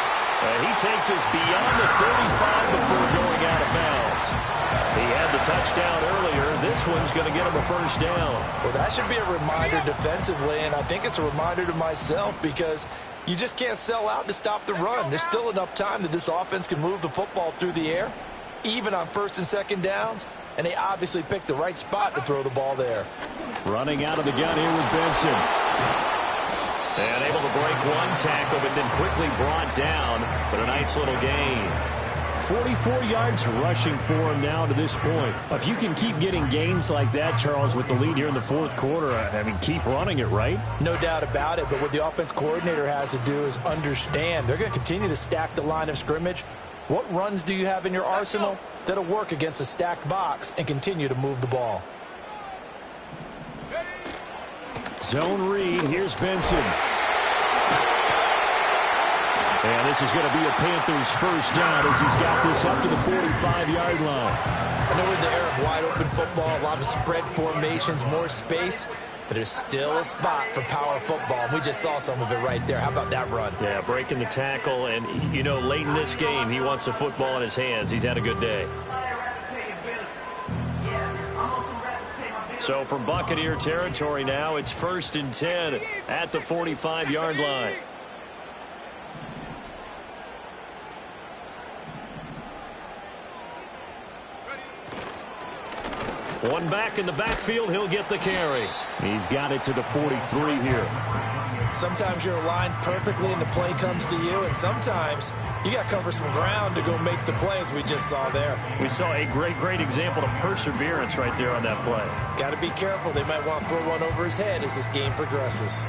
He takes us beyond the 35 before going out of bounds. He had the touchdown earlier. This one's going to get him a first down. Well, that should be a reminder defensively, and I think it's a reminder to myself because you just can't sell out to stop the run. There's still enough time that this offense can move the football through the air, even on 1st and 2nd downs, and they obviously picked the right spot to throw the ball there. Running out of the gun here with Benson. And able to break one tackle, but then quickly brought down. But a nice little gain. 44 yards rushing for him now to this point. If you can keep getting gains like that, Charles, with the lead here in the 4th quarter, I mean, keep running it, right? No doubt about it, but what the offense coordinator has to do is understand. They're going to continue to stack the line of scrimmage. What runs do you have in your arsenal that'll work against a stacked box and continue to move the ball? Zone read. Here's Benson. And this is going to be a Panthers first down as he's got this up to the 45-yard line. I know we're in the era of wide-open football, a lot of spread formations, more space, but there's still a spot for power football. We just saw some of it right there. How about that run? Yeah, breaking the tackle, and, you know, late in this game, he wants the football in his hands. He's had a good day. So from Buccaneer territory now, it's 1st and 10 at the 45-yard line. One back in the backfield, he'll get the carry. He's got it to the 43 here. Sometimes you're aligned perfectly and the play comes to you, and sometimes you got to cover some ground to go make the play, as we just saw there. We saw a great example of perseverance right there on that play. Got to be careful. They might want to throw one over his head as this game progresses.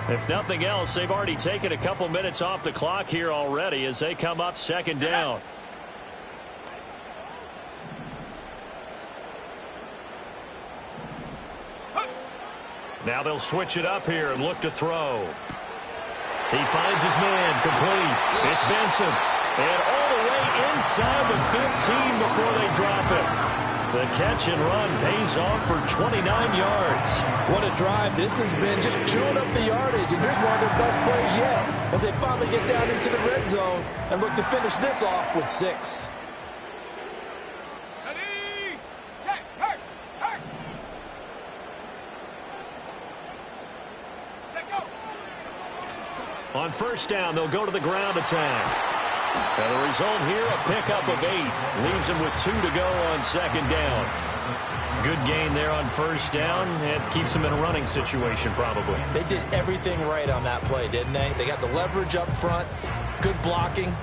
If nothing else, they've already taken a couple minutes off the clock here already as they come up 2nd down. Now they'll switch it up here and look to throw. He finds his man, complete. It's Benson. And all the way inside the 15 before they drop it. The catch and run pays off for 29 yards. What a drive. This has been just chewing up the yardage. And here's one of their best plays yet as they finally get down into the red zone and look to finish this off with 6. On first down, they'll go to the ground attack. And the result here, a pickup of 8. Leaves them with 2 to go on 2nd down. Good gain there on first down. And keeps them in a running situation, probably. They did everything right on that play, didn't they? They got the leverage up front, good blocking,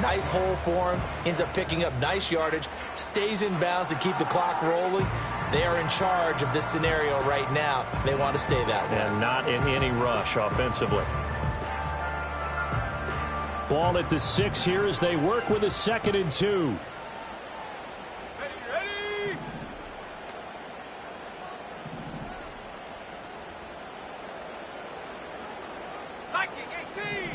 nice hole for him, ends up picking up nice yardage, stays in bounds to keep the clock rolling. They are in charge of this scenario right now. They want to stay that way. And not in any rush offensively. Ball at the 6 here as they work with a 2nd and 2. Attacking 18.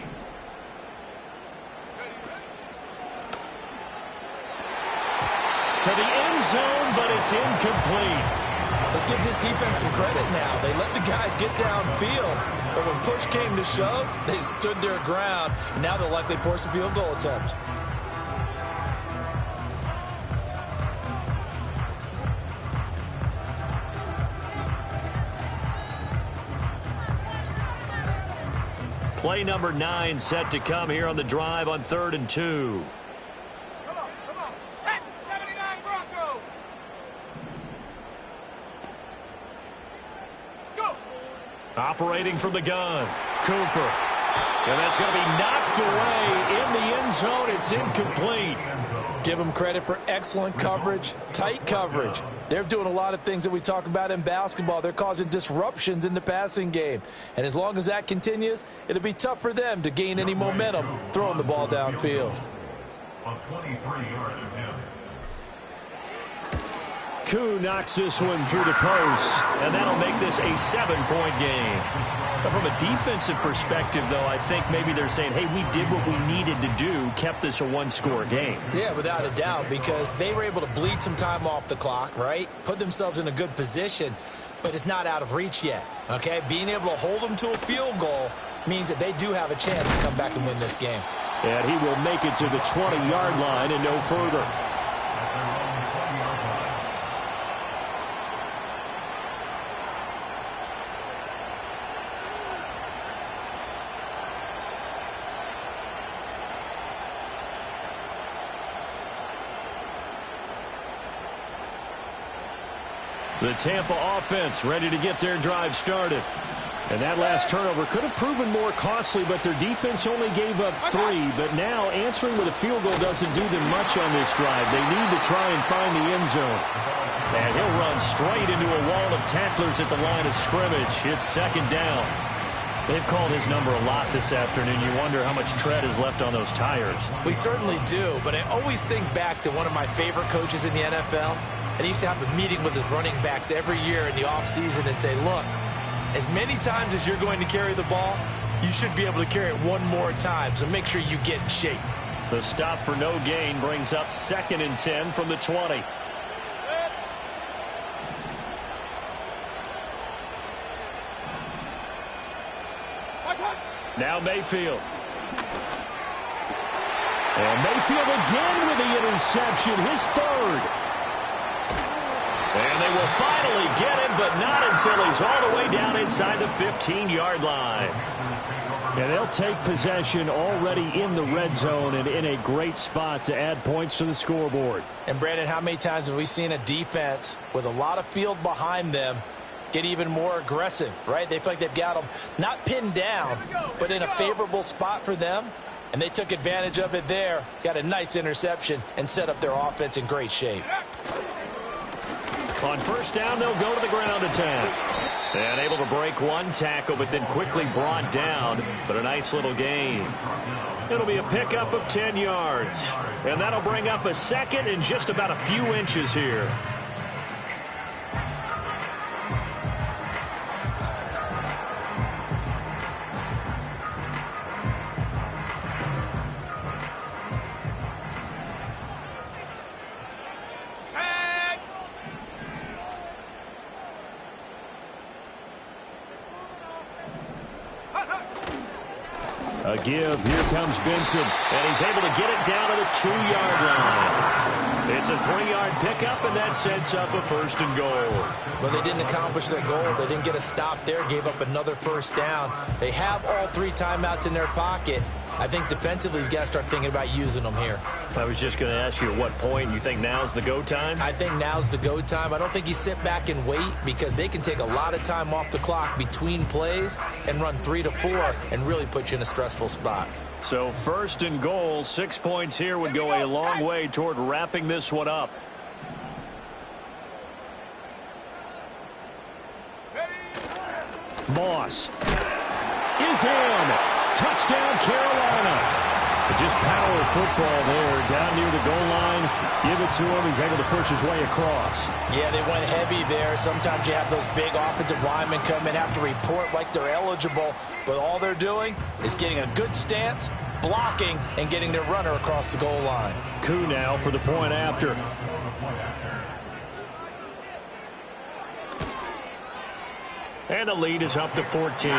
To the end zone, but it's incomplete. Let's give this defense some credit now. They let the guys get downfield, but when push came to shove, they stood their ground, and now they'll likely force a field goal attempt. Play number 9 set to come here on the drive on 3rd and 2. Come on. Set. 79 Bronco. Go. Operating from the gun, Cooper. And that's going to be knocked away in the end zone. It's incomplete. Give them credit for excellent coverage, tight coverage. They're doing a lot of things that we talk about in basketball. They're causing disruptions in the passing game. And as long as that continues, it'll be tough for them to gain any momentum throwing the ball downfield. On 23-yard attempt. Koo knocks this one through the post, And that'll make this a 7-point game. But from a defensive perspective, though, I think maybe they're saying, hey, we did what we needed to do, kept this a one-score game. Yeah, without a doubt, because they were able to bleed some time off the clock, right? Put themselves in a good position, but it's not out of reach yet, okay? Being able to hold them to a field goal means that they do have a chance to come back and win this game. and he will make it to the 20-yard line and no further. The Tampa offense ready to get their drive started. And that last turnover could have proven more costly, but their defense only gave up 3. But now answering with a field goal doesn't do them much on this drive. They need to try and find the end zone. And he'll run straight into a wall of tacklers at the line of scrimmage. It's second down. They've called his number a lot this afternoon. You wonder how much tread is left on those tires. We certainly do, but I always think back to one of my favorite coaches in the NFL. And he used to have a meeting with his running backs every year in the offseason and say, look, as many times as you're going to carry the ball, you should be able to carry it one more time, so make sure you get in shape. The stop for no gain brings up 2nd and 10 from the 20. Now Mayfield. And Mayfield again with the interception, his 3rd. And they will finally get him, but not until he's all the way down inside the 15-yard line. And they'll take possession already in the red zone and in a great spot to add points to the scoreboard. And, Brandon, how many times have we seen a defense with a lot of field behind them get even more aggressive, right? They feel like they've got them not pinned down, but in a favorable spot for them. And they took advantage of it there, got a nice interception, and set up their offense in great shape. On first down, they'll go to the ground attack. And able to break one tackle, but then quickly brought down. But a nice little gain. It'll be a pickup of 10 yards. And that'll bring up a 2nd and just about a few inches here. A give. Here comes Benson. And he's able to get it down to the 2-yard line. It's a 3-yard pickup, and that sets up a 1st and goal. Well, they didn't accomplish their goal. They didn't get a stop there, gave up another first down. They have all 3 timeouts in their pocket. I think defensively you've got to start thinking about using them here. I was just going to ask you at what point you think now's the go time? I think now's the go time. I don't think you sit back and wait because they can take a lot of time off the clock between plays and run 3 to 4 and really put you in a stressful spot. So 1st and goal, 6 points here would go a long way toward wrapping this one up. Moss is in. Touchdown, Carolina. Just power football there down near the goal line. Give it to him. He's able to push his way across. Yeah, they went heavy there. Sometimes you have those big offensive linemen come in, have to report like they're eligible, but all they're doing is getting a good stance, blocking, and getting their runner across the goal line. Coup now for the point after. And the lead is up to 14.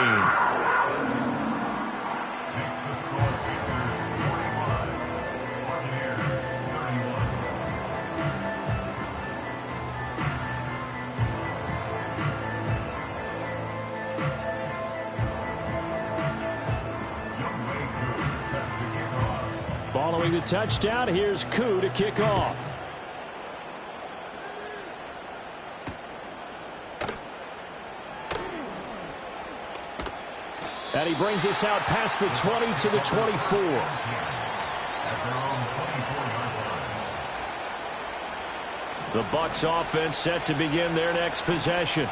Following the touchdown, here's Coup to kick off. And he brings us out past the 20 to the 24. The Bucs offense set to begin their next possession.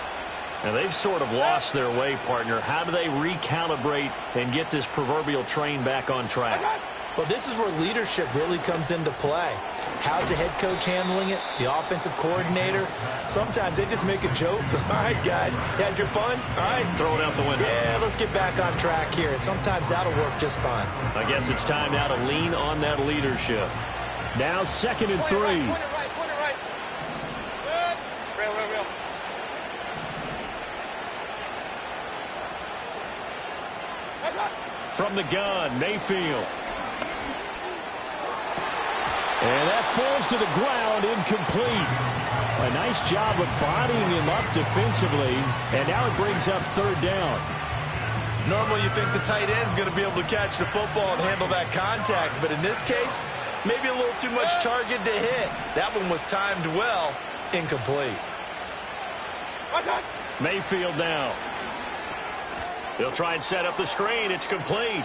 And they've sort of lost their way, partner. How do they recalibrate and get this proverbial train back on track? Well, this is where leadership really comes into play. How's the head coach handling it? The offensive coordinator? Sometimes they just make a joke. All right, guys, had your fun? All right. Throw it out the window. Yeah, let's get back on track here. And sometimes that'll work just fine. I guess it's time now to lean on that leadership. Now 2nd and 3. Point it right. Good. Real. From the gun, Mayfield. And that falls to the ground, incomplete. A nice job of bodying him up defensively, and now it brings up 3rd down. Normally you think the tight end's going to be able to catch the football and handle that contact, but in this case, maybe a little too much target to hit. That one was timed well, incomplete. Mayfield now. He'll try and set up the screen. It's complete.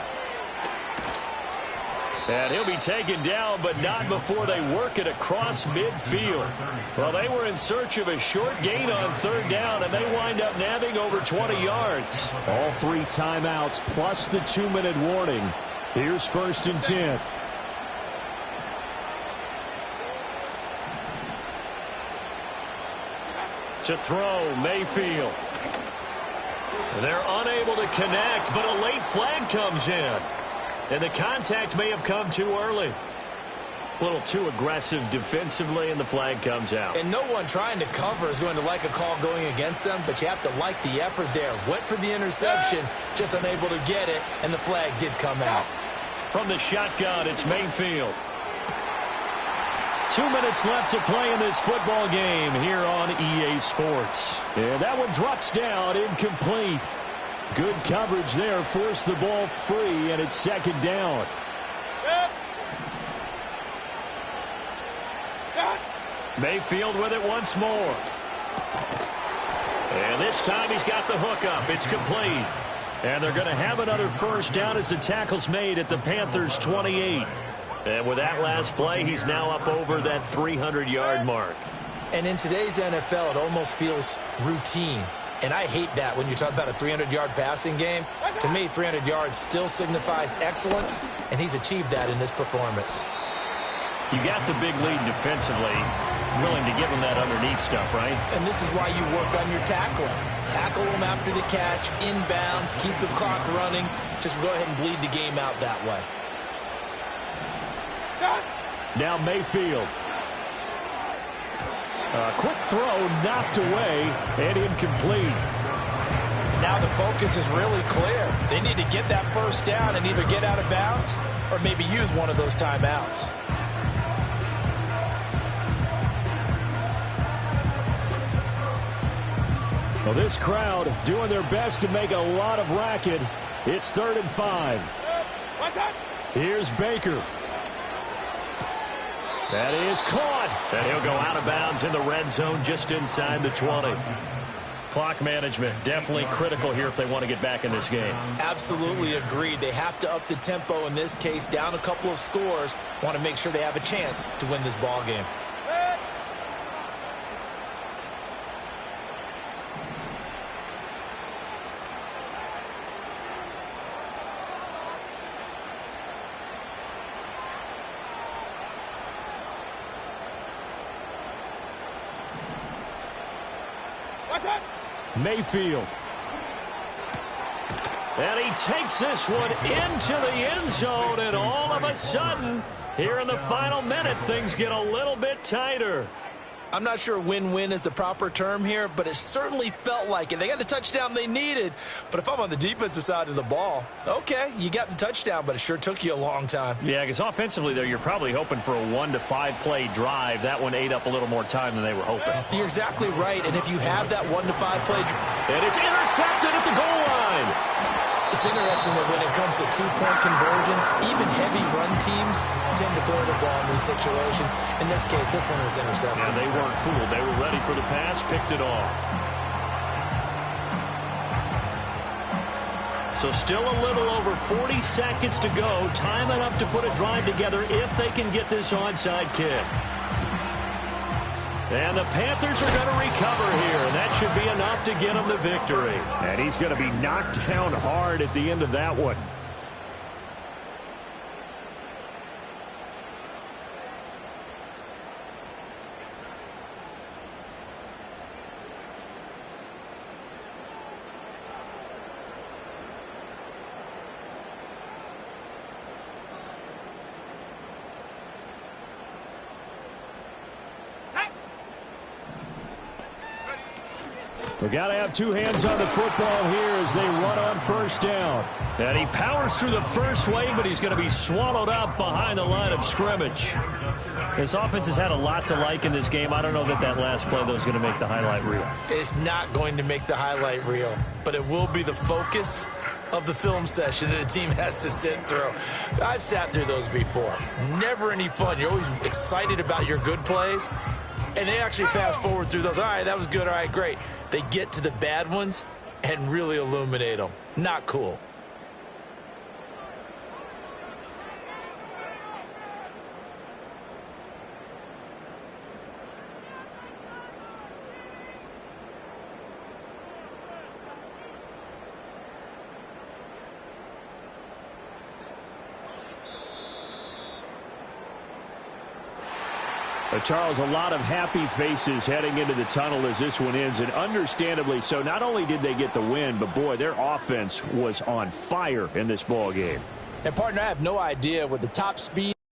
And he'll be taken down, but not before they work it across midfield. Well, they were in search of a short gain on 3rd down, and they wind up nabbing over 20 yards. All 3 timeouts plus the 2-minute warning. Here's 1st and 10. To throw, Mayfield. They're unable to connect, but a late flag comes in. And the contact may have come too early. A little too aggressive defensively, and the flag comes out. And no one trying to cover is going to like a call going against them, but you have to like the effort there. Went for the interception, just unable to get it, and the flag did come out. From the shotgun, it's Mayfield. 2 minutes left to play in this football game here on EA Sports. And that one drops down, incomplete. Good coverage there, forced the ball free, and it's 2nd down. Mayfield with it once more. And this time he's got the hook up. It's complete. And they're going to have another 1st down as the tackle's made at the Panthers' 28. And with that last play, he's now up over that 300-yard mark. And in today's NFL, it almost feels routine. And I hate that when you talk about a 300-yard passing game. To me, 300 yards still signifies excellence, and he's achieved that in this performance. You got the big lead defensively, willing to give him that underneath stuff, right? And this is why you work on your tackling. Tackle him after the catch, inbounds, keep the clock running. Just go ahead and bleed the game out that way. Now Mayfield. A quick throw knocked away and incomplete. Now the focus is really clear. They need to get that 1st down and either get out of bounds or maybe use one of those timeouts. Well, this crowd doing their best to make a lot of racket. It's 3rd and 5. Here's Baker. That is caught. And he'll go out of bounds in the red zone just inside the 20. Clock management definitely critical here if they want to get back in this game. Absolutely agreed. They have to up the tempo in this case, down a couple of scores. Want to make sure they have a chance to win this ball game. Mayfield. And he takes this one into the end zone, and all of a sudden, here in the final minute, things get a little bit tighter. I'm not sure win-win is the proper term here, but it certainly felt like it. They got the touchdown they needed, but if I'm on the defensive side of the ball, okay, you got the touchdown, but it sure took you a long time. Yeah, because offensively, though, you're probably hoping for a 1 to 5 play drive. That one ate up a little more time than they were hoping. You're exactly right, and if you have that 1 to 5 play drive, and it's intercepted at the goal line. it's interesting that when it comes to two-point conversions, even heavy run teams tend to throw the ball in these situations. In this case, this one was intercepted. And they weren't fooled. They were ready for the pass, picked it off. So still a little over 40 seconds to go. Time enough to put a drive together if they can get this onside kick. And the Panthers are going to recover here. And that should be enough to get them the victory. And he's going to be knocked down hard at the end of that one. We've got to have two hands on the football here as they run on first down. And he powers through the first wave, but he's going to be swallowed up behind the line of scrimmage. This offense has had a lot to like in this game. I don't know that that last play, though, is going to make the highlight reel. It's not going to make the highlight reel, but it will be the focus of the film session that the team has to sit through. I've sat through those before. Never any fun. You're always excited about your good plays, and they actually fast forward through those. All right, that was good. All right, great. They get to the bad ones and really illuminate them. Not cool. Charles, a lot of happy faces heading into the tunnel as this one ends, and understandably so. Not only did they get the win, but, boy, their offense was on fire in this ball game. And, partner, I have no idea with the top speed.